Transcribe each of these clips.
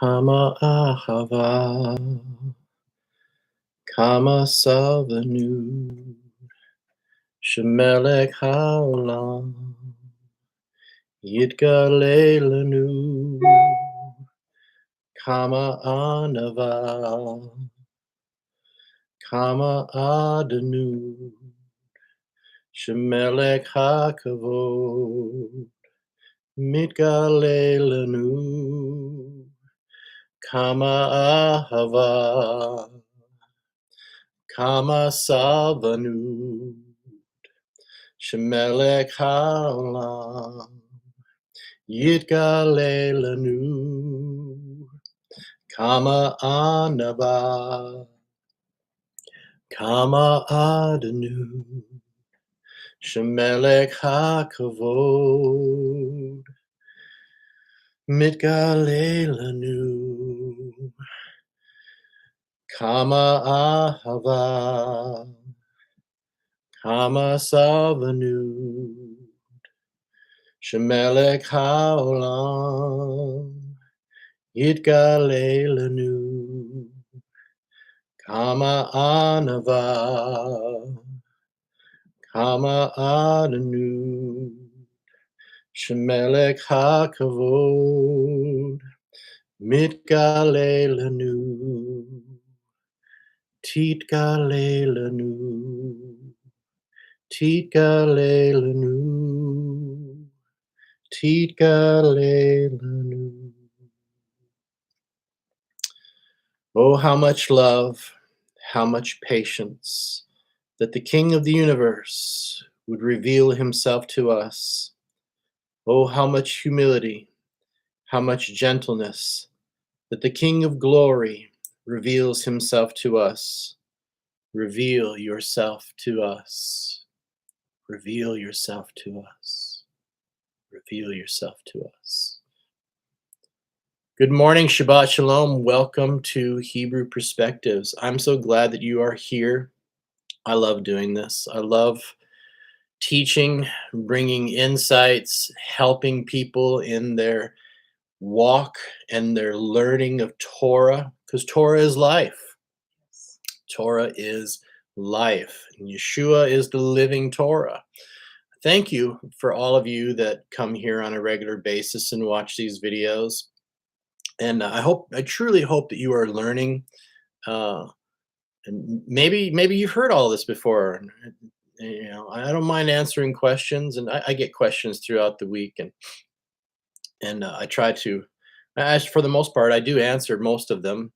Kama ahava, kama savanu, shemelech haolam, yitgalelanu, kama anava, kama adanu, shemelech hakavod, mitgalelanu, kama ahava, kama savanu, shemelech haolam, yitgalelanu, kama anava, kama adanu, shemelech hakavod, mitgalelanu, kama ahava, kama savanu, shemelech haolam, yitgalelanu, kama anava, kama adanu, shemelech hakavod, mitgalelanu, titgalelanu, titgalelanu, titgalelanu. Oh, how much love, how much patience, that the King of the universe would reveal himself to us. Oh, how much humility, how much gentleness, that the King of glory reveals himself to us. Reveal yourself to us. Reveal yourself to us. Reveal yourself to us. Good morning, Shabbat Shalom. Welcome to Hebrew Perspectives. I'm so glad that you are here. I love doing this. I love teaching, bringing insights, helping people in their walk and their learning of Torah, because Torah is life. Torah is life. And Yeshua is the living Torah. Thank you for all of you that come here on a regular basis and watch these videos. And I truly hope that you are learning. And maybe you've heard all this before. I don't mind answering questions, and I get questions throughout the week, and I try to. As for the most part, I do answer most of them.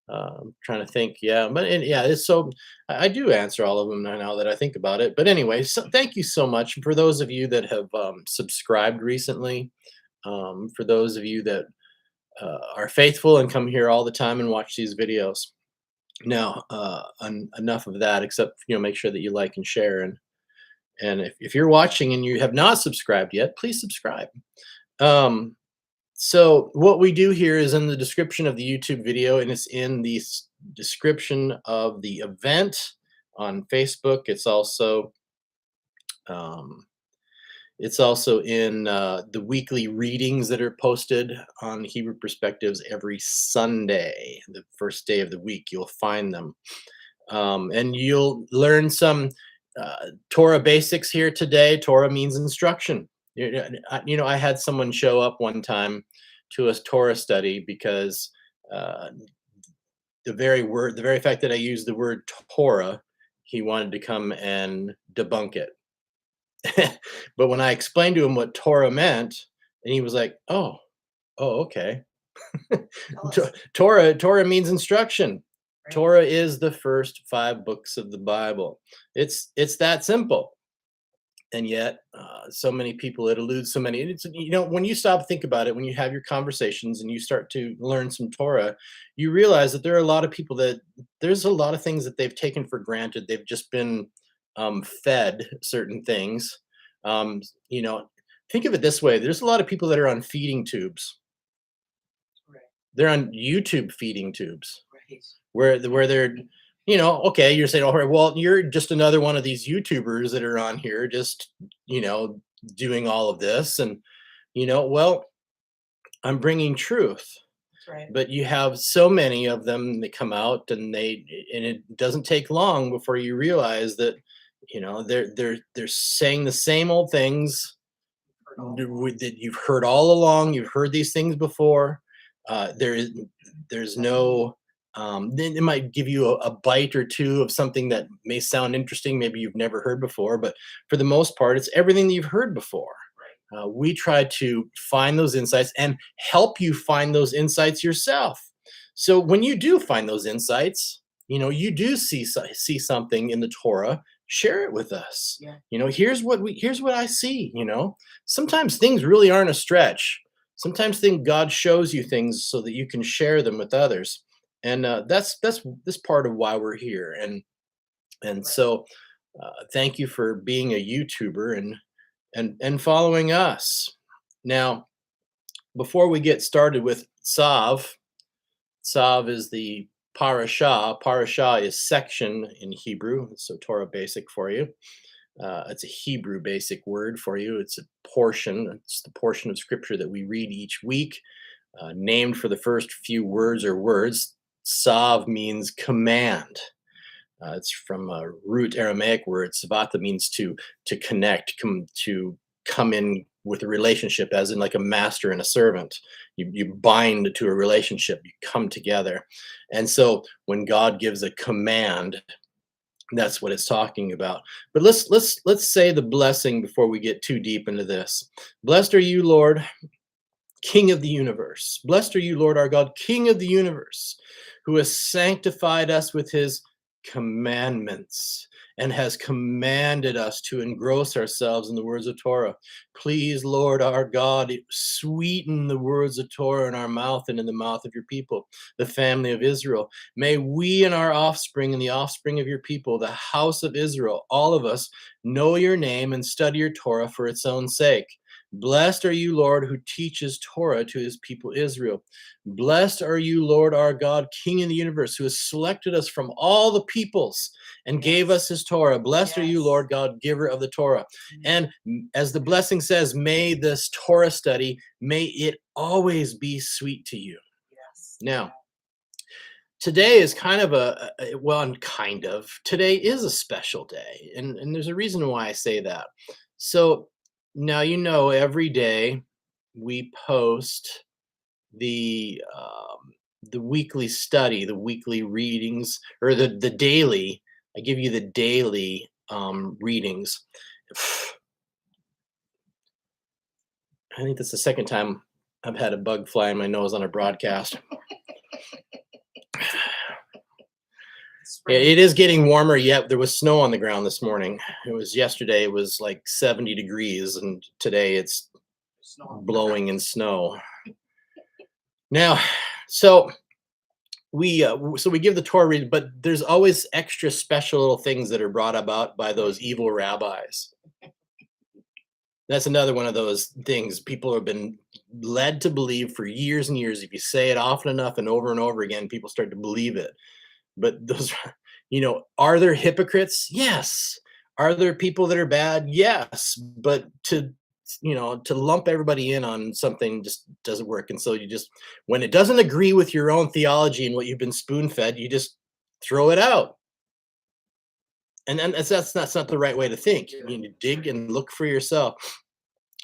I'm trying to think, it's so I do answer all of them now that I think about it. But anyway, so thank you so much for those of you that have subscribed recently. For those of you that are faithful and come here all the time and watch these videos. Now, enough of that. Except make sure that you like and share, and if you're watching and you have not subscribed yet, please subscribe. So what we do here is in the description of the YouTube video, and it's in the description of the event on Facebook. It's also in the weekly readings that are posted on Hebrew Perspectives every Sunday, the first day of the week. You'll find them. And you'll learn some Torah basics here today. Torah means instruction. I had someone show up one time to a Torah study because the very fact that I used the word Torah, he wanted to come and debunk it. But when I explained to him what Torah meant, and he was like, "Oh, okay." Torah means instruction. Right. Torah is the first 5 books of the Bible. It's that simple. And yet, so many people, it eludes so many. And it's, when you stop, think about it, when you have your conversations and you start to learn some Torah, you realize that there are a lot of people that there's a lot of things that they've taken for granted. They've just been fed certain things. Think of it this way. There's a lot of people that are on feeding tubes. Right. They're on YouTube feeding tubes. Right. Where they're, okay, you're saying, all right, well, you're just another one of these YouTubers that are on here just, doing all of this. And, well, I'm bringing truth. Right. But you have so many of them that come out, and it doesn't take long before you realize that, they're saying the same old things that you've heard all along. You've heard these things before. There's no. Then it might give you a bite or two of something that may sound interesting, maybe you've never heard before, but for the most part, it's everything that you've heard before. We try to find those insights and help you find those insights yourself. So when you do find those insights, you do see something in the Torah, share it with us. Yeah. Here's what I see. Sometimes things really aren't a stretch. Sometimes God shows you things so that you can share them with others, and that's this part of why we're here. And so thank you for being a YouTuber and following us. Now, before we get started with Tzav, Tzav is the parasha. Parasha is section in Hebrew, so Torah basic for you. It's a Hebrew basic word for you. It's a portion. It's the portion of scripture that we read each week, named for the first few words or words. Tzav means command. It's from a root Aramaic word. Sabbath means to connect, to come in with a relationship, as in like a master and a servant. You bind to a relationship. You come together, and so when God gives a command, that's what it's talking about. But let's say the blessing before we get too deep into this. Blessed are you, Lord, King of the universe. Blessed are you, Lord our God, King of the universe, who has sanctified us with his commandments and has commanded us to engross ourselves in the words of Torah. Please, Lord our God, sweeten the words of Torah in our mouth and in the mouth of your people, the family of Israel. May we and our offspring and the offspring of your people, the house of Israel, all of us, know your name and study your Torah for its own sake. Blessed are you, Lord, who teaches Torah to his people Israel. Blessed are you, Lord our God, King of the universe, who has selected us from all the peoples and gave us his Torah. Blessed are you, Lord God, giver of the Torah. And as the blessing says, may this Torah study, may it always be sweet to you. Yes. Now, today is today is a special day. And there's a reason why I say that. So now, every day we post the weekly study, the weekly readings, or the daily. I give you the daily readings. I think that's the second time I've had a bug fly in my nose on a broadcast. It is getting warmer. Yet there was snow on the ground this morning. Yesterday. It was like 70 degrees, and today it's blowing in snow. Now, so we give the Torah reading, but there's always extra special little things that are brought about by those evil rabbis. That's another one of those things people have been led to believe for years and years. If you say it often enough and over again, people start to believe it. But those, are there hypocrites? Yes. Are there people that are bad? Yes. But to lump everybody in on something just doesn't work. And so when it doesn't agree with your own theology and what you've been spoon-fed, you just throw it out. And that's not the right way to think. You need to dig and look for yourself,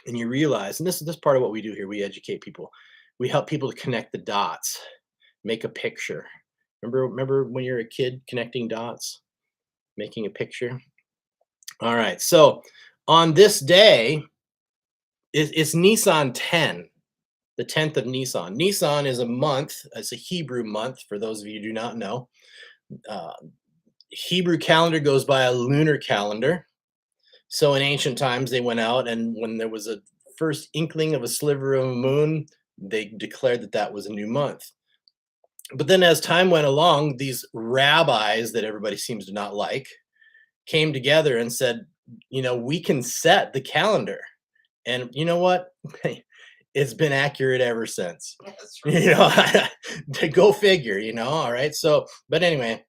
and you realize, and this is part of what we do here. We educate people. We help people to connect the dots, make a picture. Remember when you're a kid connecting dots, making a picture? All right. So on this day, it's Nisan 10, the 10th of Nisan. Nisan is a month. It's a Hebrew month, for those of you who do not know. Hebrew calendar goes by a lunar calendar. So in ancient times, they went out, and when there was a first inkling of a sliver of a moon, they declared that was a new month. But then as time went along, these rabbis that everybody seems to not like came together and said, we can set the calendar. And you know what? It's been accurate ever since. That's right. To go figure, all right. So, but anyway,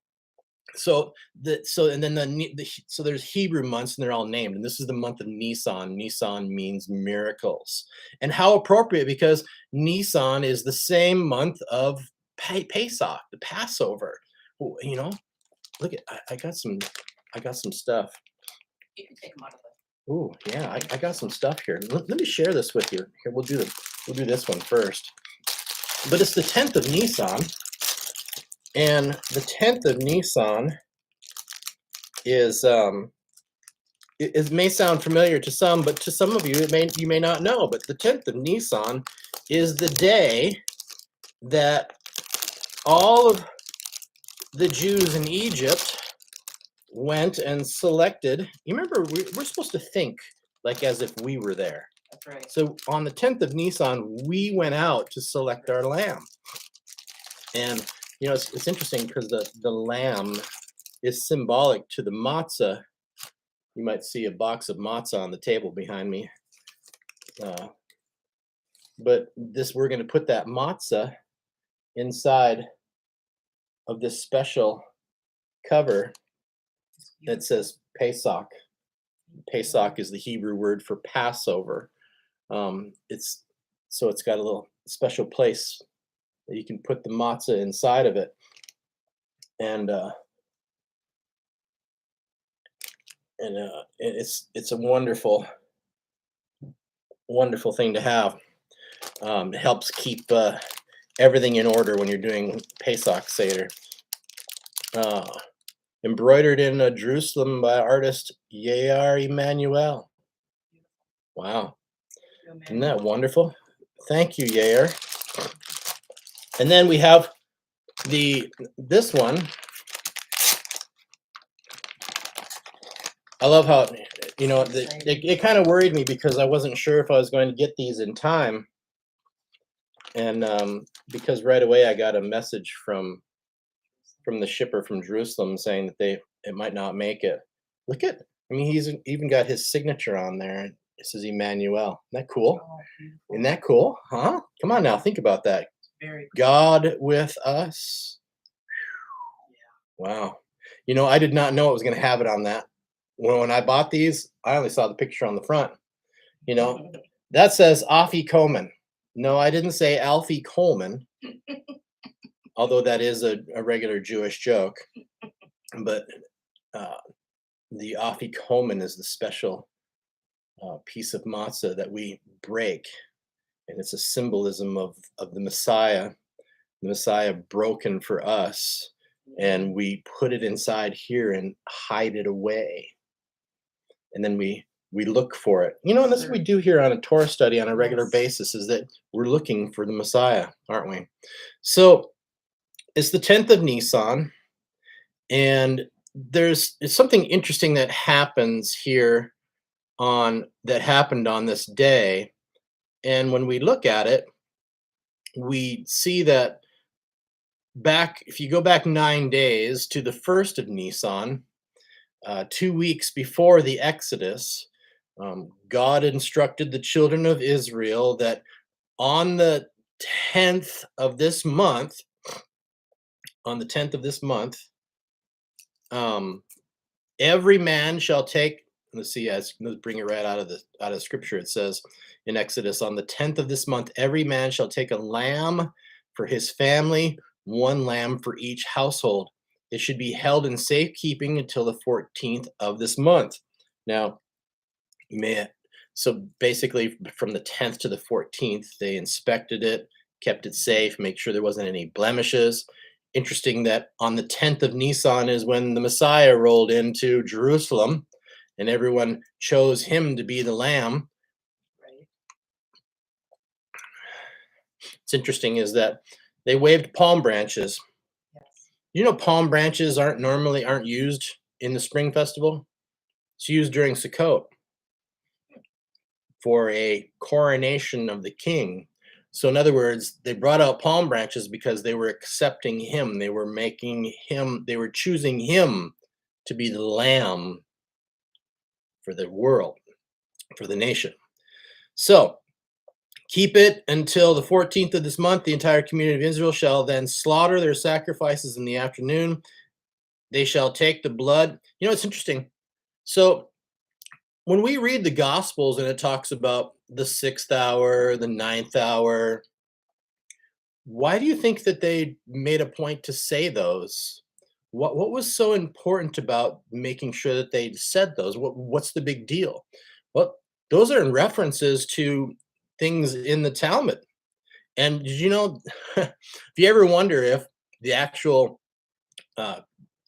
So and then so there's Hebrew months and they're all named, and this is the month of Nisan. Nisan means miracles, and how appropriate, because Nisan is the same month of Pesach, the Passover. You know, look at I got some stuff. You can take them out of the. Ooh, yeah, I got some stuff here. Let me share this with you. Here, we'll do this one first. But it's the 10th of Nisan, and the 10th of Nisan is it may sound familiar to some, but to some of you you may not know. But the 10th of Nisan is the day that all of the Jews in Egypt went and selected. You remember, we're supposed to think like as if we were there. That's right. So on the 10th of Nisan, we went out to select our lamb. And you know, it's interesting because the lamb is symbolic to the matzah. You might see a box of matzah on the table behind me. But we're going to put that matzah inside of this special cover that says Pesach. Pesach is the Hebrew word for Passover. It's got a little special place that you can put the matzah inside of it, and it's a wonderful thing to have. It helps keep everything in order when you're doing Pesach Seder. Embroidered in Jerusalem by artist Yair Emanuel. Wow. Isn't that wonderful? Thank you, Yair. And then we have this one. I love how, you know, it kind of worried me because I wasn't sure if I was going to get these in time. And because right away I got a message from the shipper from Jerusalem saying that it might not make it. I mean, he's even got his signature on there. It says Emmanuel. Isn't that cool? Oh, Isn't that cool? Huh? Come on now, think about that. very cool. God with us. Wow. You know, I did not know it was going to have it on that. When I bought these, I only saw the picture on the front. You know, that says Afi Coleman. No, I didn't say Alfie Coleman, although that is a regular Jewish joke. But the Afi Coleman is the special piece of matzah that we break, and it's a symbolism of the Messiah broken for us, and we put it inside here and hide it away, and then we look for it. You know, and that's what we do here on a Torah study on a regular basis, is that we're looking for the Messiah, aren't we? So it's the 10th of Nisan, and it's something interesting that happens here that happened on this day. And when we look at it, we see that if you go back 9 days to the 1st of Nisan, 2 weeks before the Exodus, God instructed the children of Israel that on the 10th of this month, every man shall take. Let's bring it right out of Scripture. It says in Exodus, on the 10th of this month, every man shall take a lamb for his family, one lamb for each household. It should be held in safekeeping until the 14th of this month. Now, so basically from the 10th to the 14th, they inspected it, kept it safe, make sure there wasn't any blemishes. Interesting that on the 10th of Nisan is when the Messiah rolled into Jerusalem, and everyone chose him to be the lamb. Right. It's interesting is that they waved palm branches. Yes. You know, palm branches aren't used in the spring festival. It's used during Sukkot for a coronation of the king. So in other words, they brought out palm branches because they were accepting him. They were choosing him to be the lamb for the world, for the nation. So keep it until the 14th of this month. The entire community of Israel shall then slaughter their sacrifices in the afternoon. They shall take the blood. You know, it's interesting. So when we read the Gospels and it talks about the 6th hour, the 9th hour, why do you think that they made a point to say those? What was so important about making sure that they said those? What's the big deal? Well, those are in references to things in the Talmud. And did you know, if you ever wonder the actual uh,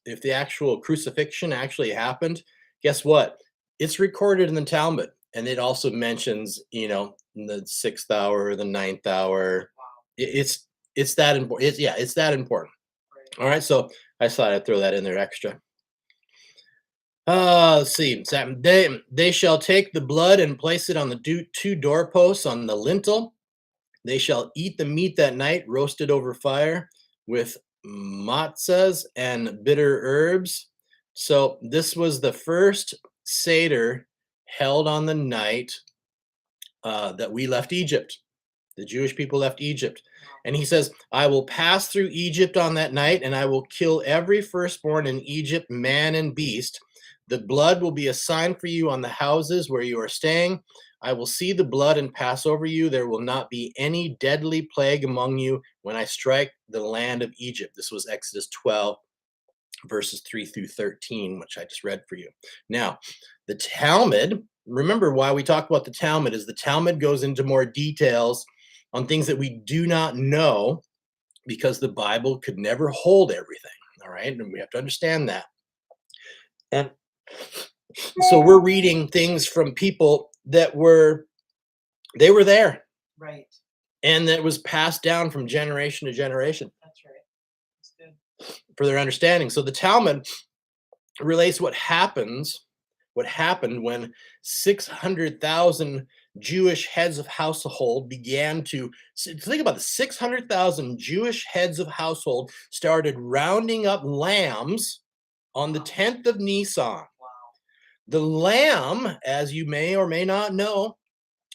if the actual crucifixion actually happened, guess what? It's recorded in the Talmud, and it also mentions, in the 6th hour, the 9th hour. Wow. It's that important. It's that important. Right. All right, so I just thought I'd throw that in there extra. Let's see. They shall take the blood and place it on the two doorposts on the lintel. They shall eat the meat that night, roasted over fire with matzahs and bitter herbs. So this was the first Seder held on the night that we left Egypt. The Jewish people left Egypt. And he says, I will pass through Egypt on that night, and I will kill every firstborn in Egypt, man and beast. The blood will be a sign for you on the houses where you are staying. I will see the blood and pass over you. There will not be any deadly plague among you when I strike the land of Egypt. This was Exodus 12, verses 3 through 13, which I just read for you. Now, the Talmud, remember why we talk about the Talmud, is the Talmud goes into more details on things that we do not know because the Bible could never hold everything. All right. And we have to understand that. And so we're reading things from people that were there. Right. And that was passed down from generation to generation. That's right. That's good. For their understanding. So the Talmud relates what happened when 600,000 Jewish heads of household began to think about the 600,000 Jewish heads of household started rounding up lambs on the 10th of Nisan. Wow. The lamb, as you may or may not know,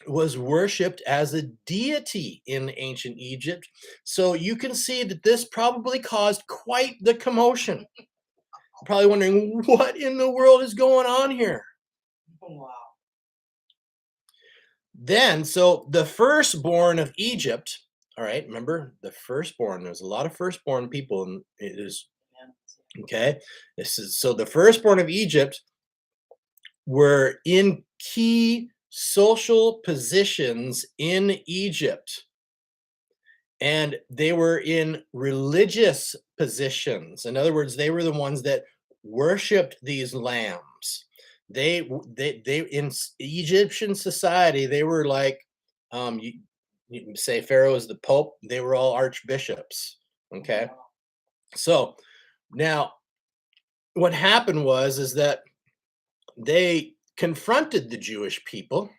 was worshipped as a deity in ancient Egypt. So you can see that this probably caused quite the commotion. Probably wondering what in the world is going on here. Wow. Then, so the firstborn of Egypt, all right, remember the firstborn, there's a lot of firstborn people, and it is, okay, so the firstborn of Egypt were in key social positions in Egypt, and they were in religious positions. In other words, they were the ones that worshipped these lambs. They in Egyptian society, they were like, you can say Pharaoh is the Pope. They were all archbishops. Okay, Wow. so now what happened is that they confronted the Jewish people,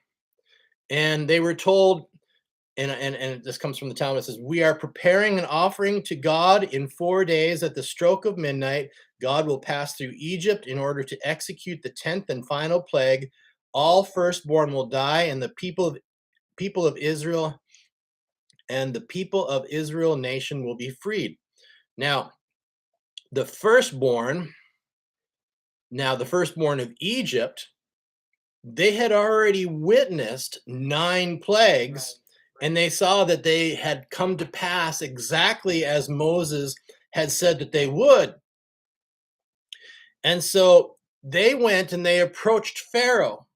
and they were told, and this comes from the Talmud. It says, we are preparing an offering to God in 4 days. At the stroke of midnight, God will pass through Egypt in order to execute the 10th and final plague. All firstborn will die, and the people of Israel nation will be freed. Now, the firstborn of Egypt, they had already witnessed 9 plagues. Right. And they saw that they had come to pass exactly as Moses had said that they would. And so they went and they approached Pharaoh,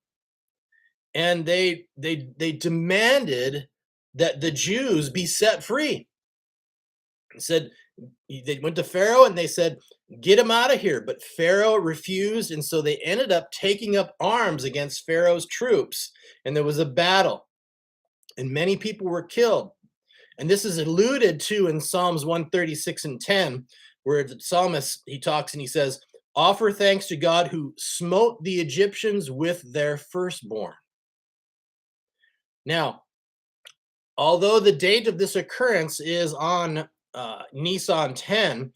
and they demanded that the Jews be set free. They went to Pharaoh and they said, get him out of here. But Pharaoh refused. And so they ended up taking up arms against Pharaoh's troops. And there was a battle, and many people were killed. And this is alluded to in Psalms 136 and 10, where the psalmist, he talks and he says, offer thanks to God who smote the Egyptians with their firstborn. Now, although the date of this occurrence is on Nisan 10,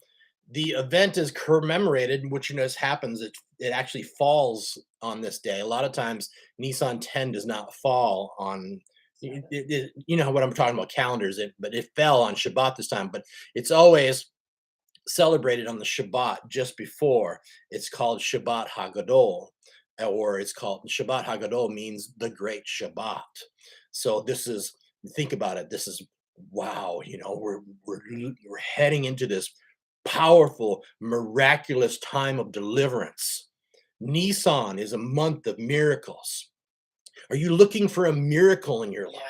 the event is commemorated, which happens. It actually falls on this day. A lot of times, Nisan 10 does not fall on. You know what I'm talking about, calendars. But it fell on Shabbat this time. But it's always celebrated on the Shabbat just before. It's called Shabbat Hagadol, or it's called Shabbat Hagadol means the Great Shabbat. So this is, think about it. This is wow. We're heading into this powerful, miraculous time of deliverance. Nisan is a month of miracles. Are you looking for a miracle in your life?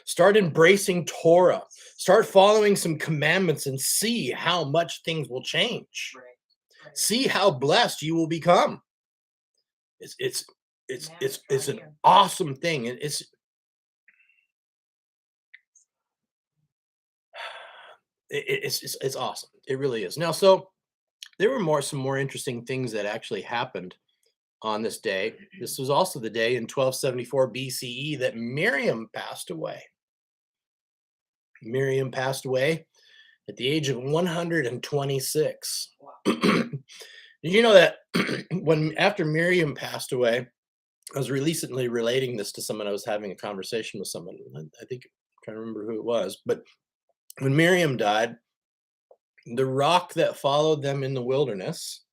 Start embracing Torah. Start following some commandments and see how much things will change. Right. See how blessed you will become. It's an awesome thing, and it's awesome. It really is. Now, so there were some more interesting things that actually happened on this day. This was also the day in 1274 BCE that Miriam passed away. Miriam passed away at the age of 126. Wow. Did you know that after Miriam passed away, I was recently relating this to someone. I was having a conversation with someone. I think I'm trying to remember who it was, but when Miriam died, the rock that followed them in the wilderness,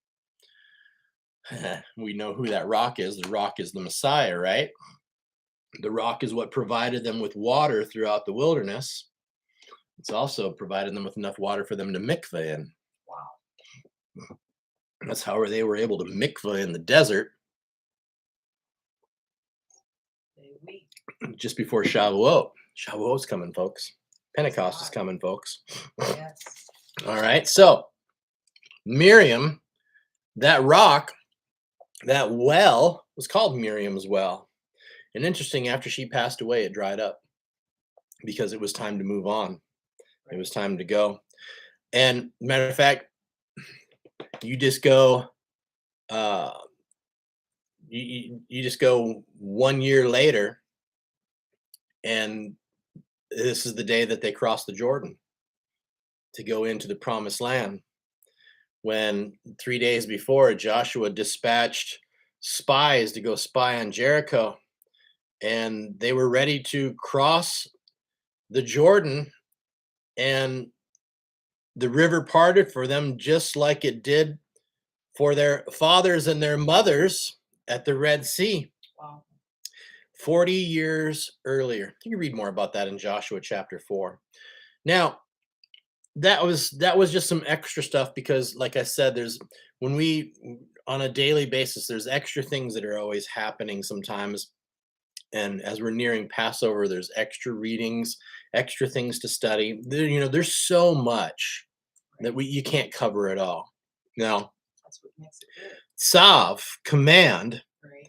we know who that rock is. The rock is the Messiah, right? The rock is what provided them with water throughout the wilderness. It's also provided them with enough water for them to mikveh in. Wow. That's how they were able to mikveh in the desert just before Shavuot. Shavuot's coming, folks. Pentecost is coming, folks. Yes. All right. So Miriam, that rock, that well was called Miriam's well. And interesting, after she passed away, it dried up because it was time to move on. It was time to go. And matter of fact, you just go, you just go 1 year later, and this is the day that they crossed the Jordan to go into the promised land. When 3 days before, Joshua dispatched spies to go spy on Jericho, and they were ready to cross the Jordan, and the river parted for them just like it did for their fathers and their mothers at the Red Sea. Wow. 40 years earlier. You can read more about that in Joshua chapter 4. Now, that was just some extra stuff because, like I said, on a daily basis, there's extra things that are always happening sometimes. And as we're nearing Passover, there's extra readings, extra things to study. There's so much that you can't cover it all. Now, that's what makes it good. Tzav, command. Right.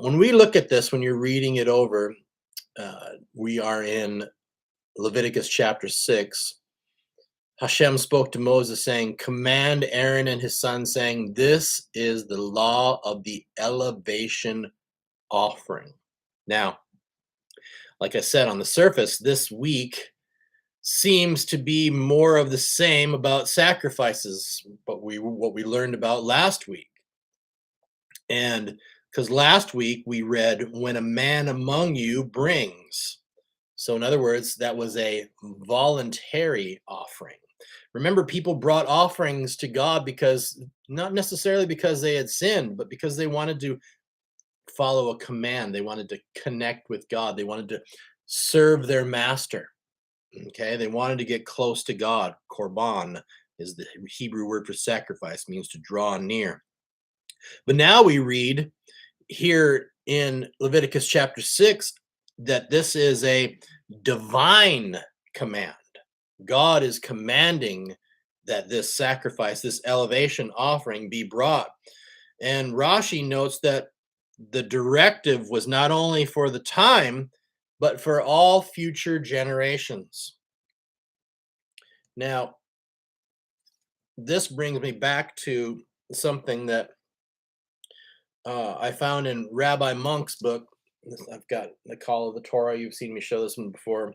When we look at this, when you're reading it over, we are in Leviticus chapter 6. Hashem spoke to Moses saying, command Aaron and his son saying, this is the law of the elevation offering. Now, like I said, on the surface, this week seems to be more of the same about sacrifices, but what we learned about last week. And because last week we read, when a man among you brings. So in other words, that was a voluntary offering. Remember, people brought offerings to God because, not necessarily because they had sinned, but because they wanted to follow a command. They wanted to connect with God. They wanted to serve their master. Okay, they wanted to get close to God. Korban is the Hebrew word for sacrifice, means to draw near. But now we read here in Leviticus chapter 6 that this is a divine command. God is commanding that this sacrifice, this elevation offering be brought. And Rashi notes that the directive was not only for the time, but for all future generations. Now, this brings me back to something that I found in Rabbi Monk's book. I've got the Call of the Torah. You've seen me show this one before.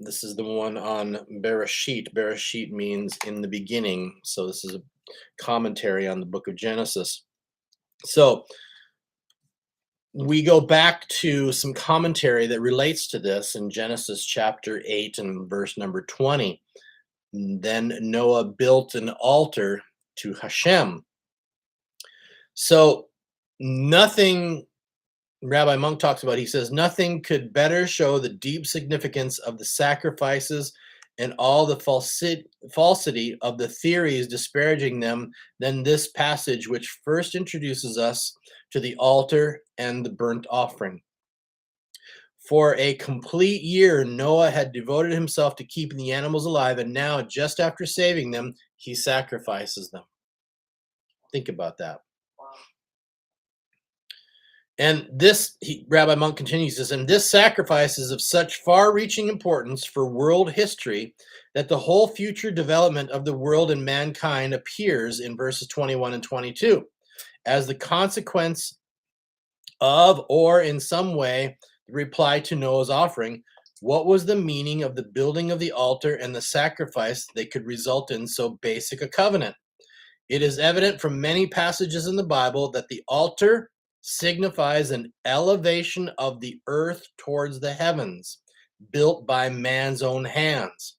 This is the one on Bereshit. Bereshit means in the beginning. So this is a commentary on the book of Genesis. So we go back to some commentary that relates to this in Genesis chapter 8 and verse number 20. Then Noah built an altar to Hashem. So nothing, Rabbi Monk talks about, he says, nothing could better show the deep significance of the sacrifices and all the falsity of the theories disparaging them than this passage, which first introduces us to the altar and the burnt offering. For a complete year, Noah had devoted himself to keeping the animals alive, and now, just after saving them, he sacrifices them. Think about that. Wow. And this, Rabbi Monk continues this, and this sacrifice is of such far-reaching importance for world history that the whole future development of the world and mankind appears in verses 21 and 22 as the consequence of, or in some way, the reply to Noah's offering. What was the meaning of the building of the altar and the sacrifice that could result in so basic a covenant? It is evident from many passages in the Bible that the altar signifies an elevation of the earth towards the heavens, built by man's own hands.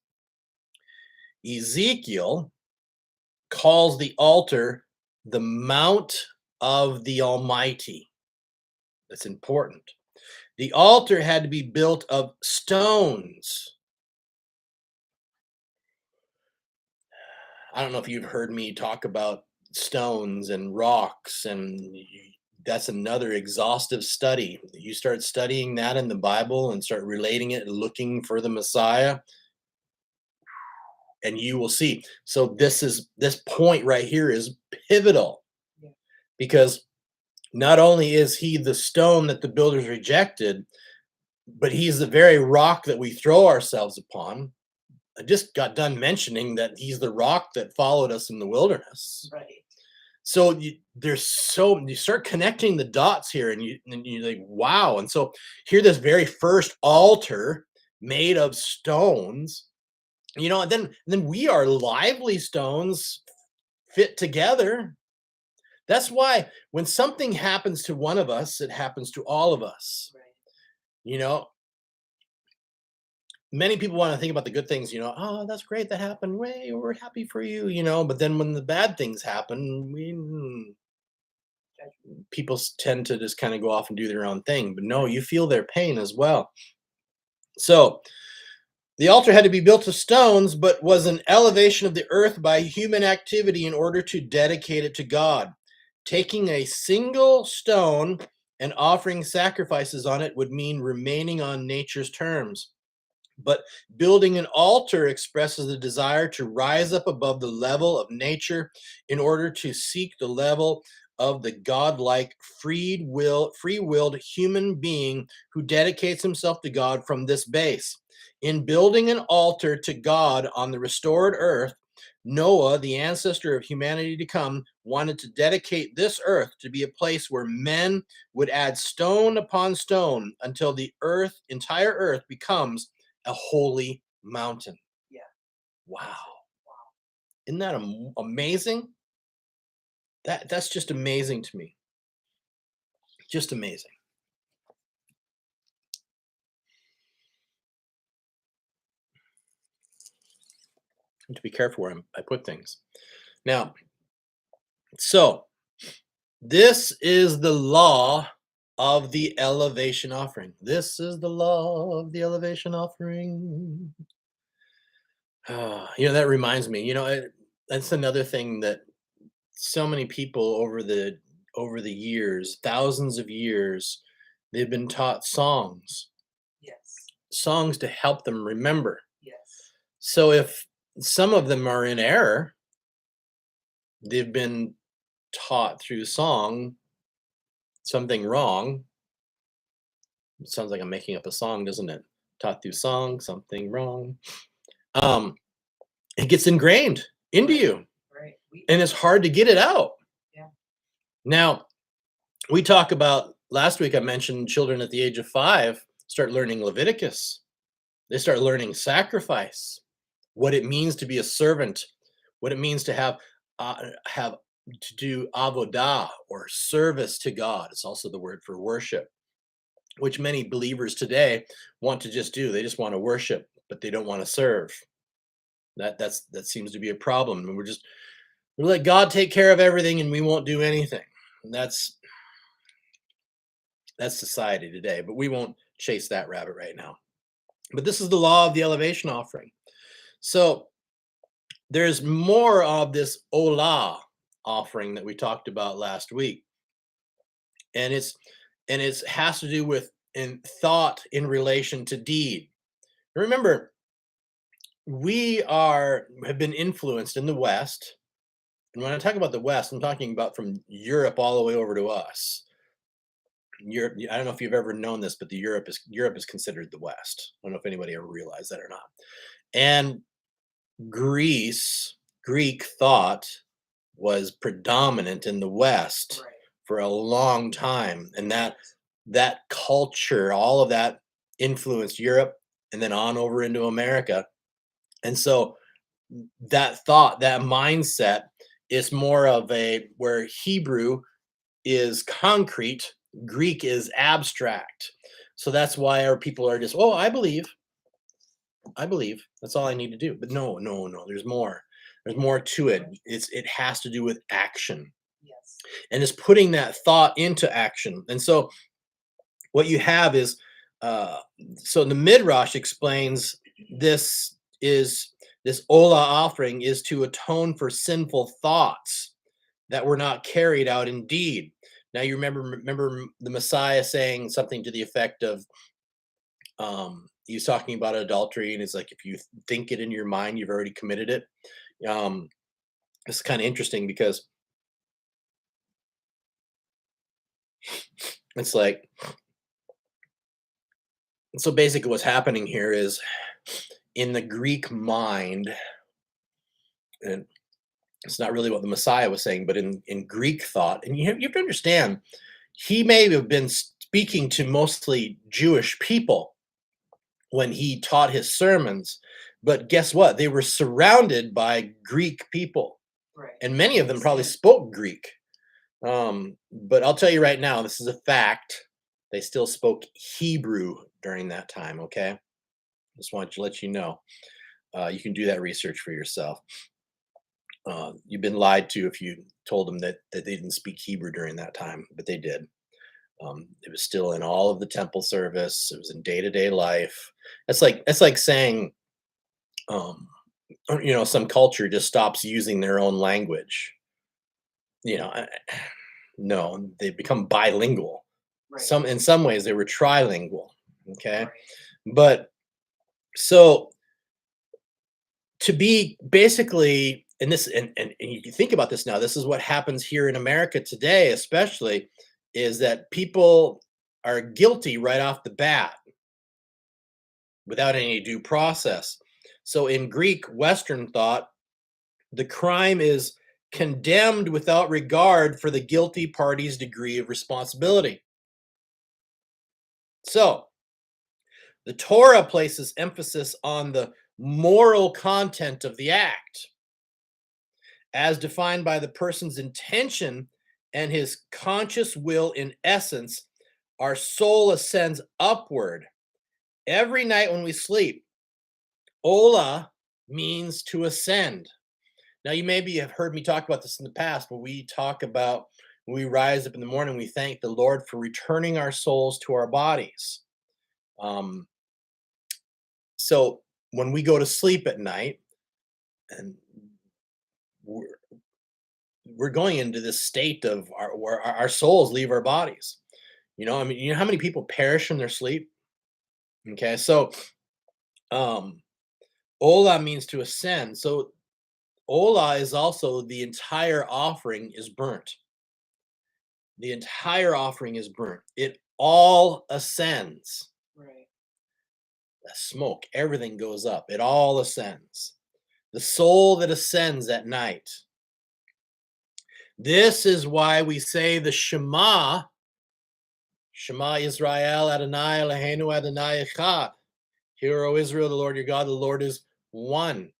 Ezekiel calls the altar the Mount of the Almighty. That's important. The altar had to be built of stones. I don't know if you've heard me talk about stones and rocks, and that's another exhaustive study. You start studying that in the Bible and start relating it and looking for the Messiah, and you will see. So this point right here is pivotal, Yeah. because not only is he the stone that the builders rejected, but he's the very rock that we throw ourselves upon. I just got done mentioning that he's the rock that followed us in the wilderness. Right. So you start connecting the dots here, and you're like, wow. And so here, this very first altar made of stones, and then we are lively stones fit together. That's why when something happens to one of us, it happens to all of us. Right. Many people want to think about the good things, oh, that's great, that happened, we're happy for you, but then when the bad things happen, people tend to just kind of go off and do their own thing. But no, you feel their pain as well. So the altar had to be built of stones, but was an elevation of the earth by human activity in order to dedicate it to God. Taking a single stone and offering sacrifices on it would mean remaining on nature's terms. But building an altar expresses the desire to rise up above the level of nature in order to seek the level of the godlike, free-willed human being who dedicates himself to God from this base. In building an altar to God on the restored earth, Noah, the ancestor of humanity to come, wanted to dedicate this earth to be a place where men would add stone upon stone until the entire earth becomes a holy mountain. Yeah. Wow. Wow. Isn't that amazing? That's just amazing to me. Just amazing. I have to be careful where I put things. Now, so this is the law of the elevation offering. This is the law of the elevation offering. That reminds me, that's another thing that so many people over the years, thousands of years, they've been taught songs Yes. to help them remember. Yes. So if some of them are in error, they've been taught through song something wrong. It sounds like I'm making up a song, doesn't it? Taught through song, something wrong. It gets ingrained into Right. you, Right. and it's hard to get it out. Yeah. Now, we talk about, last week I mentioned children at the age of 5 start learning Leviticus. They start learning sacrifice, what it means to be a servant, what it means to have to do avodah, or service to God. It's also the word for worship, which many believers today want to just do. They just want to worship, but they don't want to serve. That seems to be a problem. And we let God take care of everything and we won't do anything. And that's society today, but we won't chase that rabbit right now. But this is the law of the elevation offering. So there's more of this olah offering that we talked about last week. And it has to do with in thought in relation to deed. Remember, we have been influenced in the West. And when I talk about the West, I'm talking about from Europe all the way over to us. Europe, I don't know if you've ever known this, but Europe is considered the West. I don't know if anybody ever realized that or not. And Greek thought was predominant in the West Right. for a long time, and that culture, all of that influenced Europe and then on over into America. And so that thought, that mindset is more of where Hebrew is concrete, Greek is abstract. So that's why our people are just, oh, I believe. That's all I need to do. But no. There's more. There's more to it. It has to do with action. Yes. And it's putting that thought into action. And so what you have is, so the Midrash explains this Olah offering is to atone for sinful thoughts that were not carried out in deed. Now you remember the Messiah saying something to the effect of, he was talking about adultery, and it's like, if you think it in your mind, you've already committed it. It's kind of interesting because it's like, so basically what's happening here is in the Greek mind, and it's not really what the Messiah was saying, but in Greek thought, and you have to understand, he may have been speaking to mostly Jewish people when he taught his sermons, but guess what? They were surrounded by Greek people, Right. and many of them probably spoke Greek. But I'll tell you right now, this is a fact. They still spoke Hebrew during that time, okay? Just want to let you know. You can do that research for yourself. You've been lied to if you told them that they didn't speak Hebrew during that time, but they did. It was still in all of the temple service. It was in day-to-day life. It's like saying, some culture just stops using their own language. No, they become bilingual. Right. In some ways they were trilingual. Okay, Right. but so to be basically, and this, and you can think about this now. This is what happens here in America today, especially, is that people are guilty right off the bat without any due process. So in Greek Western thought, the crime is condemned without regard for the guilty party's degree of responsibility. So the Torah places emphasis on the moral content of the act, as defined by the person's intention and his conscious will. In essence, our soul ascends upward. Every night when we sleep, Ola means to ascend. Now, you maybe have heard me talk about this in the past, but we talk about when we rise up in the morning, we thank the Lord for returning our souls to our bodies. So when we go to sleep at night, and we're going into this state of where our souls leave our bodies. You know how many people perish in their sleep? Okay, so Ola means to ascend. So Ola is also the entire offering is burnt. The entire offering is burnt. It all ascends. Right. The smoke, everything goes up. It all ascends. The soul that ascends at night. This is why we say the Shema Israel, Adonai Eloheinu, Adonai Echad. Hear, O Israel, the Lord your God, the Lord is one.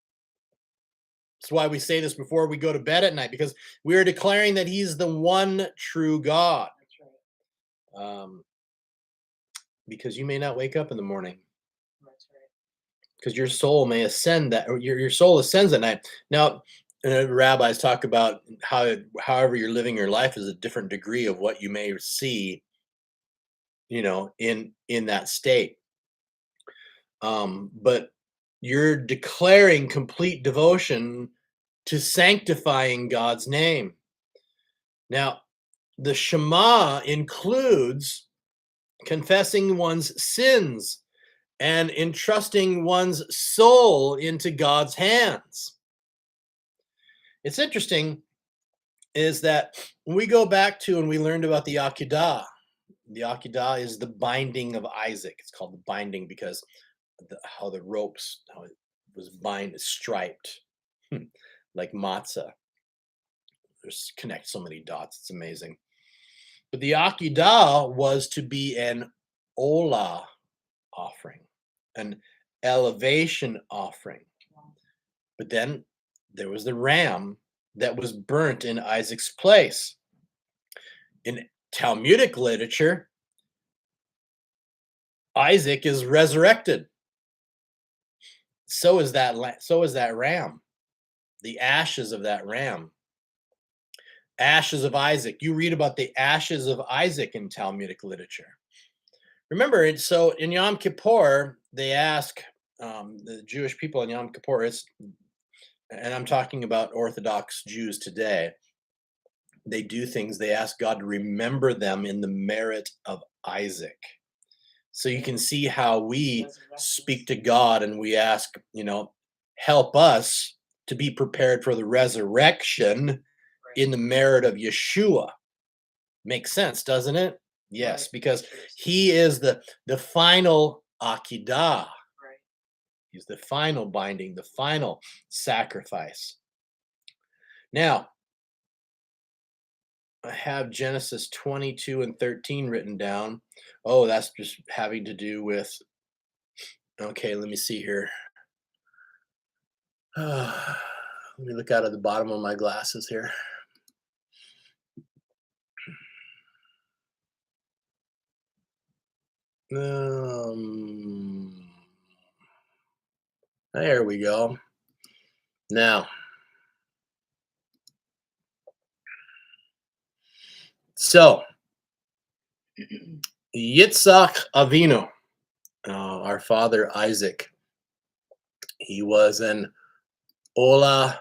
That's why we say this before we go to bed at night, because we are declaring that he's the one true God. That's right. Because you may not wake up in the morning. That's right. because your soul may ascend that, or your soul ascends at night. Now, rabbis talk about how, however you're living your life is a different degree of what you may see, in that state. But you're declaring complete devotion to sanctifying God's name. Now, the Shema includes confessing one's sins and entrusting one's soul into God's hands. It's interesting is that when we go back to and we learned about the Akedah is the binding of Isaac. It's called the binding because how the ropes, how it was striped, like matzah. There's connect so many dots. It's amazing. But the Akedah was to be an olah offering, an elevation offering. But then there was the ram that was burnt in Isaac's place. In Talmudic literature, Isaac is resurrected. So is that ram. The ashes of that ram. Ashes of Isaac. You read about the ashes of Isaac in Talmudic literature. Remember, so in Yom Kippur, they ask the Jewish people in Yom Kippur, and I'm talking about Orthodox Jews today, they do things, they ask God to remember them in the merit of Isaac. So you can see how we speak to God and we ask, help us to be prepared for the resurrection in the merit of Yeshua. Makes sense, doesn't it? Yes, because he is the final Akedah. He's the final binding, the final sacrifice. Now, I have Genesis 22 and 13 written down. Oh, that's just having to do with, okay, let me see here. Let me look out of the bottom of my glasses here. There we go. Now, so Yitzhak Avinu, our father Isaac, he was an olah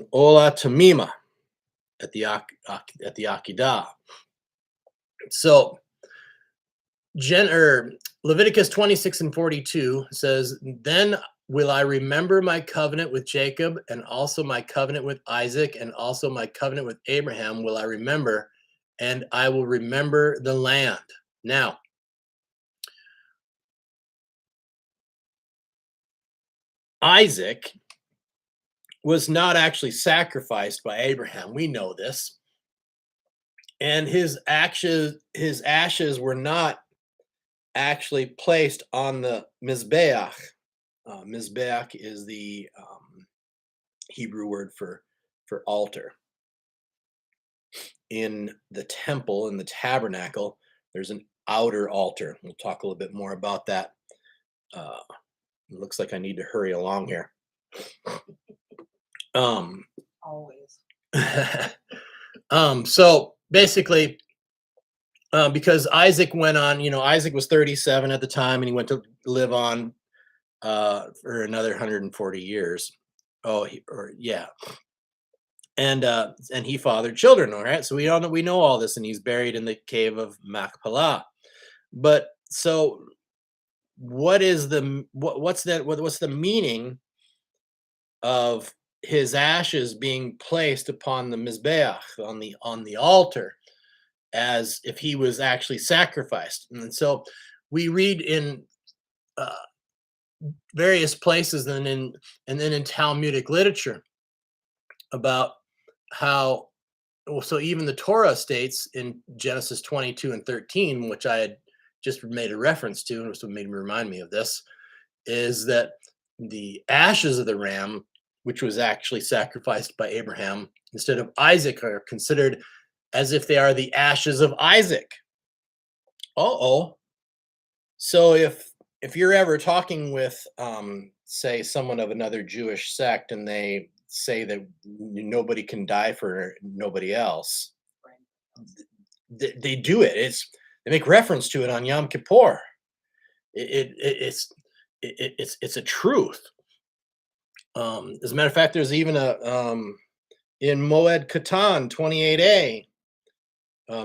tamima at the Akedah. So Leviticus 26 and 42 says, then will I remember my covenant with Jacob and also my covenant with Isaac and also my covenant with Abraham will I remember, and I will remember the land. Now, Isaac was not actually sacrificed by Abraham. We know this. And his ashes were not actually placed on the Mizbeach. Mizbeach is the Hebrew word for altar. In the temple, in the tabernacle, there's an outer altar. We'll talk a little bit more about that. It looks like I need to hurry along here. Always. So basically, because Isaac went on, Isaac was 37 at the time, and he went to live on for another 140 years. And he fathered children. All right, so we know all this, and he's buried in the cave of Machpelah. But so, what's the meaning of his ashes being placed upon the Mizbeach, on the altar, as if he was actually sacrificed? And so we read in various places and then in Talmudic literature about how, so even the Torah states in Genesis 22 and 13, which I had just made a reference to, and it was what made me remind me of this, is that the ashes of the ram, which was actually sacrificed by Abraham instead of Isaac, are considered as if they are the ashes of Isaac. So if if you're ever talking with, say, someone of another Jewish sect, and they say that nobody can die for nobody else, they do it. They make reference to it on Yom Kippur. It's it's a truth. As a matter of fact, there's even a in Moed Katan 28a.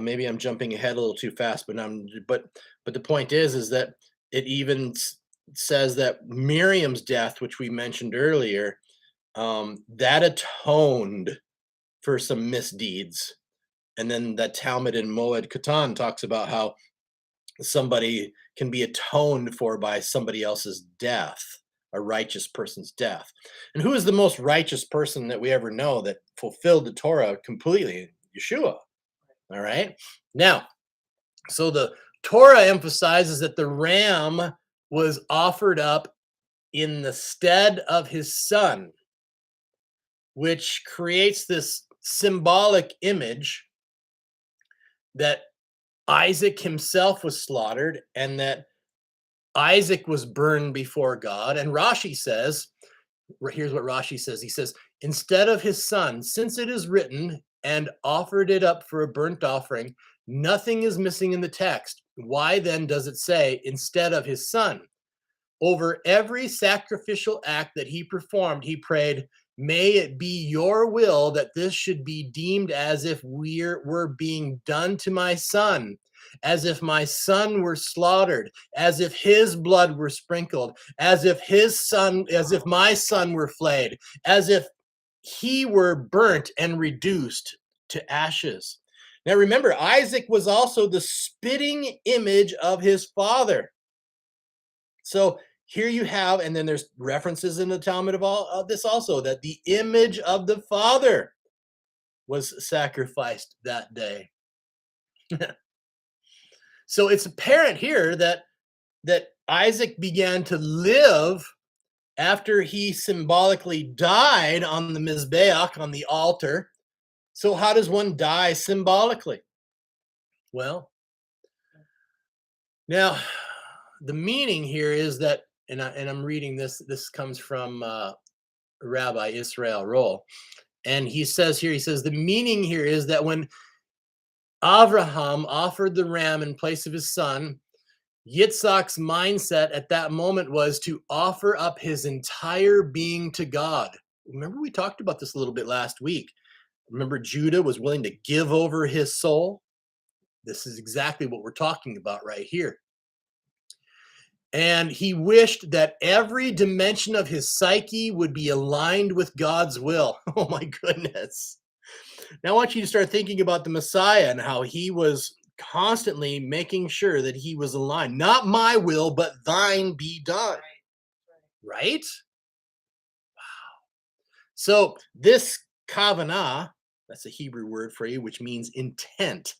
Maybe I'm jumping ahead a little too fast, but the point is that it even says that Miriam's death, which we mentioned earlier, that atoned for some misdeeds. And then that Talmud in Moed Katan talks about how somebody can be atoned for by somebody else's death, a righteous person's death. And who is the most righteous person that we ever know that fulfilled the Torah completely? Yeshua. All right. Now, so the Torah emphasizes that the ram was offered up in the stead of his son, which creates this symbolic image that Isaac himself was slaughtered and that Isaac was burned before God. And Rashi says, here's what Rashi says. He says, instead of his son, since it is written, and offered it up for a burnt offering, nothing is missing in the text. Why then does it say, instead of his son? Over every sacrificial act that he performed, he prayed, may it be your will that this should be deemed as if were being done to my son, as if my son were slaughtered, as if his blood were sprinkled, as if my son were flayed, as if he were burnt and reduced to ashes. Now remember, Isaac was also the spitting image of his father. So here you have, and then there's references in the Talmud of all of this also, that the image of the father was sacrificed that day. So it's apparent here that Isaac began to live after he symbolically died on the Mizbeach, on the altar. So how does one die symbolically? Well, now the meaning here is that, and I'm reading this comes from Rabbi Israel Roll, and he says the meaning here is that when Avraham offered the ram in place of his son, Yitzhak's mindset at that moment was to offer up his entire being to God. Remember, we talked about this a little bit last week. Remember, Judah was willing to give over his soul. This is exactly what we're talking about right here. And he wished that every dimension of his psyche would be aligned with God's will. Oh my goodness. Now I want you to start thinking about the Messiah and how he was constantly making sure that he was aligned. Not my will, but thine be done. Right? Wow. So this kavanah, that's a Hebrew word for you, which means intent.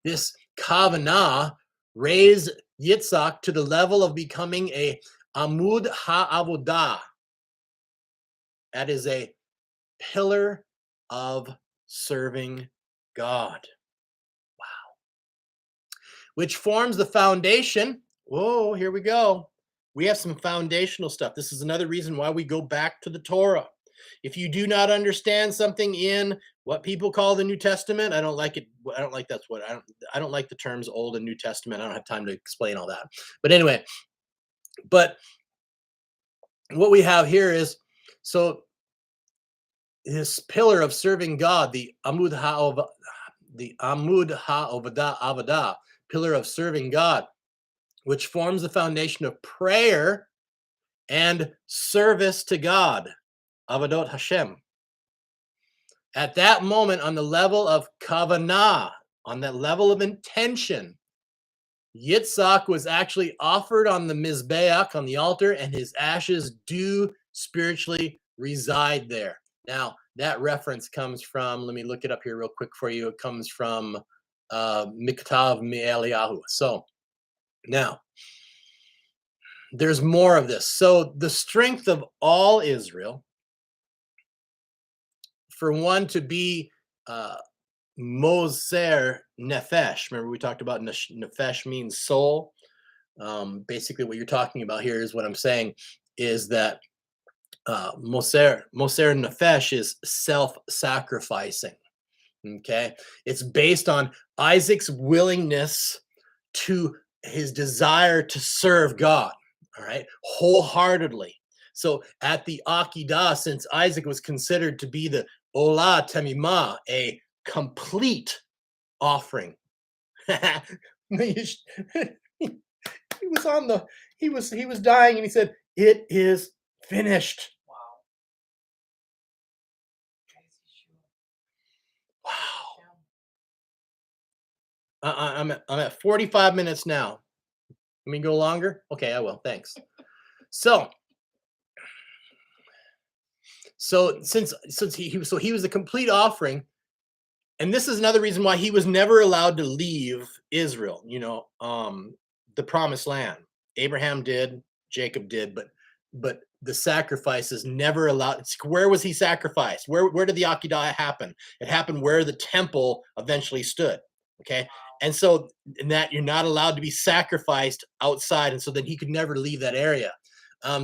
This kavanah raised Yitzhak to the level of becoming a amud ha'avodah. That is a pillar of serving God. Wow. Which forms the foundation. Whoa, here we go. We have some foundational stuff. This is another reason why we go back to the Torah. If you do not understand something in what people call the New Testament, I don't like it. I don't like I don't like the terms Old and New Testament. I don't have time to explain all that. But anyway, but what we have here is, so this pillar of serving God, the amud ha'avodah, pillar of serving God, which forms the foundation of prayer and service to God, Avodot Hashem. At that moment, on the level of kavanah, on that level of intention, Yitzhak was actually offered on the Mizbeach, on the altar, and his ashes do spiritually reside there. Now, that reference comes from, let me look it up here real quick for you. It comes from Miktav Me'eliyahu. So, now, there's more of this. So, the strength of all Israel, for one to be Moser Nefesh. Remember, we talked about Nefesh means soul. Basically, what you're talking about here is what I'm saying is that Moser Nefesh is self-sacrificing. Okay, it's based on Isaac's willingness to his desire to serve God. All right, wholeheartedly. So at the Akedah, since Isaac was considered to be the Olah Temimah, a complete offering. he was on the he was dying and he said, "It is finished." Wow. Wow. I'm at 45 minutes now. Let me go longer? Okay, I will. Thanks. So since he was the complete offering, and this is another reason why he was never allowed to leave Israel, the promised land. Abraham did, Jacob did, but the sacrifice is never allowed. Where was he sacrificed? Where did the Akedah happen? It happened where the temple eventually stood. Okay. And so in that you're not allowed to be sacrificed outside. And so then he could never leave that area.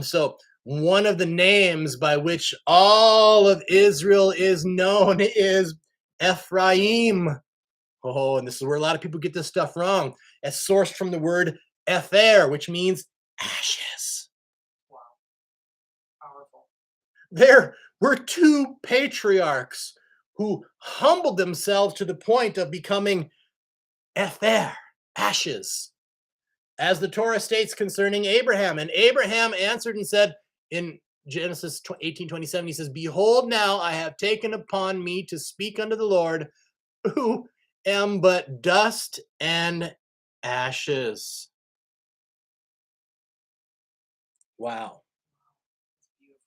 So one of the names by which all of Israel is known is Ephraim. Oh, and this is where a lot of people get this stuff wrong. It's sourced from the word Ether, which means ashes. Wow. Powerful. There were two patriarchs who humbled themselves to the point of becoming Ether, ashes, as the Torah states concerning Abraham. And Abraham answered and said in Genesis 18:27, he says, "Behold, now I have taken upon me to speak unto the Lord, who am but dust and ashes." Wow. It's beautiful.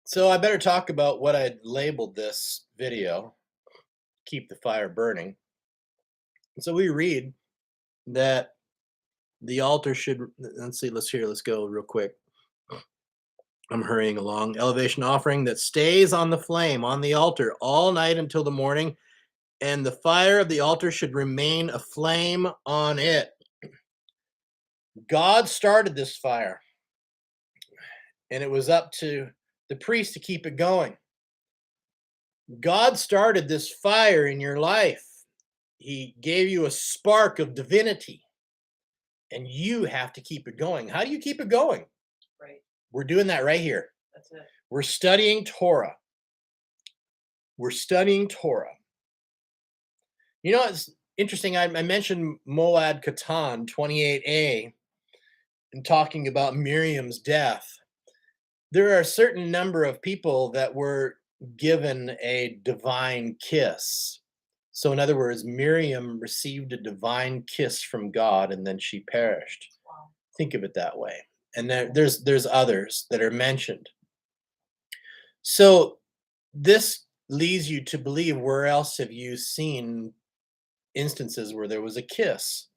So I better talk about what I labeled this video, Keep the Fire Burning. So we read that the altar should, let's go real quick. I'm hurrying along. Elevation offering that stays on the flame on the altar all night until the morning, and the fire of the altar should remain aflame on it. God started this fire, and it was up to the priest to keep it going. God started this fire in your life. He gave you a spark of divinity, and you have to keep it going. How do you keep it going? Right. We're doing that right here. That's it. We're studying Torah. We're studying Torah. You know, it's interesting. I mentioned Moad Katan 28a and talking about Miriam's death. There are a certain number of people that were given a divine kiss. So in other words, Miriam received a divine kiss from God and then she perished. Wow. Think of it that way. And there's others that are mentioned. So this leads you to believe, where else have you seen instances where there was a kiss?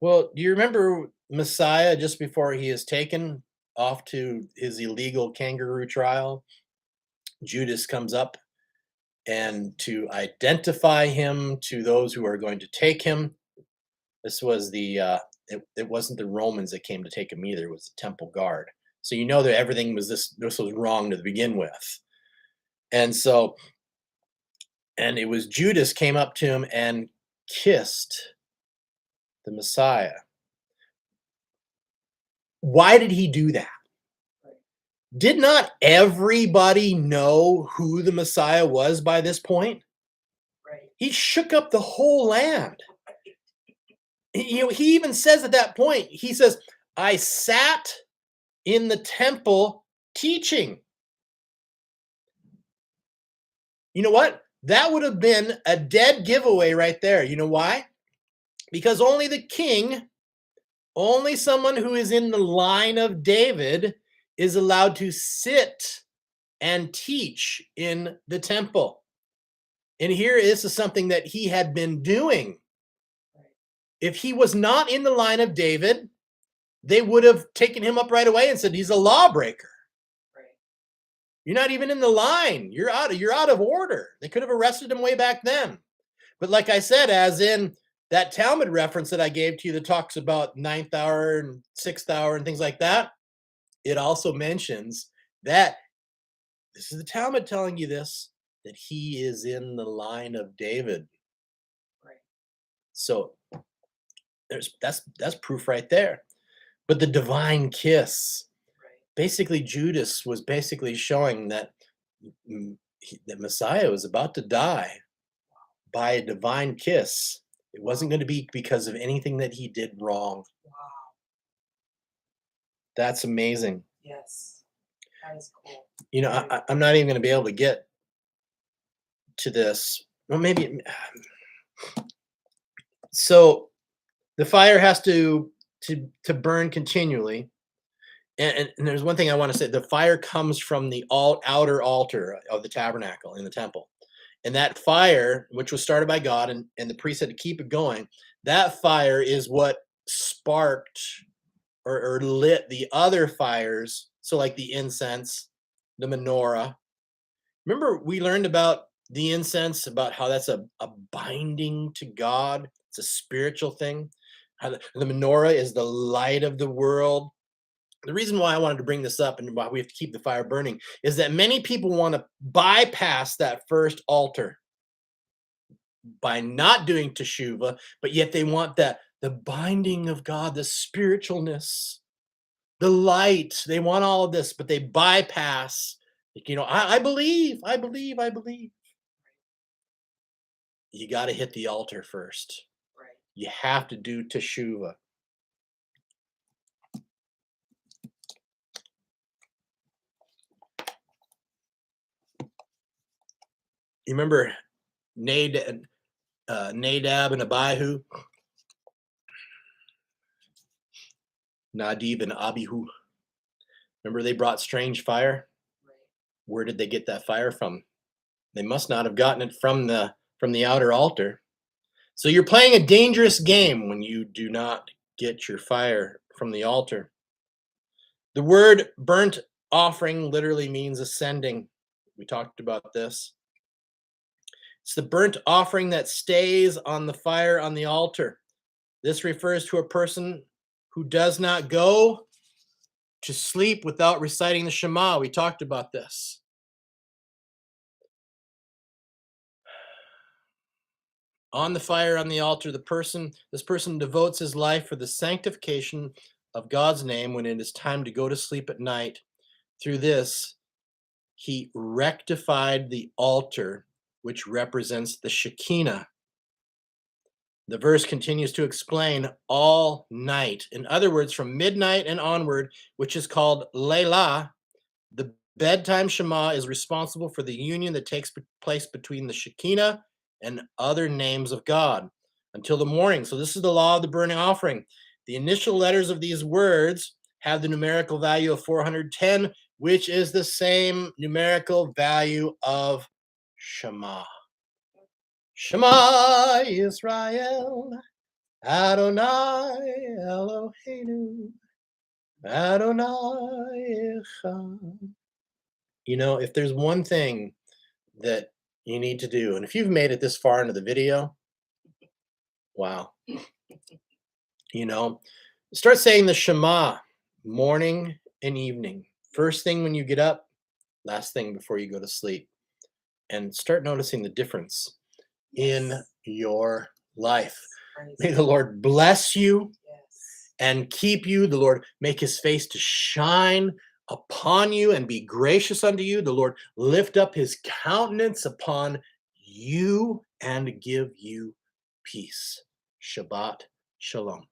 Well, do you remember Messiah just before he is taken off to his illegal kangaroo trial? Judas comes up, and to identify him to those who are going to take him, this was it wasn't the Romans that came to take him either, it was the temple guard. So you know that everything was this was wrong to begin with. And so, and it was Judas came up to him and kissed the Messiah. Why did he do that? Did not everybody know who the Messiah was by this point? Right. He shook up the whole land. He even says at that point, he says, "I sat in the temple teaching." You know what? That would have been a dead giveaway right there. You know why? Because only the king, only someone who is in the line of David is allowed to sit and teach in the temple. And here this is something that he had been doing. If he was not in the line of David, they would have taken him up right away and said he's a lawbreaker. Right. You're not even in the line. You're out of order. They could have arrested him way back then. But like I said, as in that Talmud reference that I gave to you that talks about ninth hour and sixth hour and things like that, it also mentions that this is the Talmud telling you this, that he is in the line of David. Right. So that's proof right there. But the divine kiss, Right. basically Judas was basically showing that that Messiah was about to die by a divine kiss. It wasn't going to be because of anything that he did wrong. Wow. That's amazing. Yes. That is cool. You know, I'm not even going to be able to get to this. Well, maybe. So the fire has to burn continually. And there's one thing I want to say. The fire comes from the outer altar of the tabernacle in the temple. And that fire, which was started by God, and the priest had to keep it going, that fire is what sparked or lit the other fires. So like the incense, the menorah. Remember we learned about the incense, about how that's a binding to God. It's a spiritual thing. How the menorah is the light of the world. The reason why I wanted to bring this up and why we have to keep the fire burning is that many people want to bypass that first altar by not doing teshuvah, but yet they want the binding of God, the spiritualness, the light. They want all of this, but they bypass. I believe. You got to hit the altar first. Right. You have to do teshuvah. You remember Nadab and Abihu? Nadib and Abihu. Remember they brought strange fire? Right. Where did they get that fire from? They must not have gotten it from the outer altar. So you're playing a dangerous game when you do not get your fire from the altar. The word burnt offering literally means ascending. We talked about this. It's the burnt offering that stays on the fire on the altar. This refers to a person who does not go to sleep without reciting the Shema. We talked about this. On the fire on the altar, this person devotes his life for the sanctification of God's name when it is time to go to sleep at night. Through this, he rectified the altar, which represents the Shekinah. The verse continues to explain all night. In other words, from midnight and onward, which is called Layla, the bedtime Shema is responsible for the union that takes place between the Shekinah and other names of God until the morning. So this is the law of the burning offering. The initial letters of these words have the numerical value of 410, which is the same numerical value of Shema. Shema Yisrael, Adonai Eloheinu, Adonai Echad. You know, if there's one thing that you need to do, and if you've made it this far into the video, wow. Start saying the Shema morning and evening. First thing when you get up, last thing before you go to sleep. And start noticing the difference in your life. May the Lord bless you and keep you. The Lord make his face to shine upon you and be gracious unto you. The Lord lift up his countenance upon you and give you peace. Shabbat Shalom.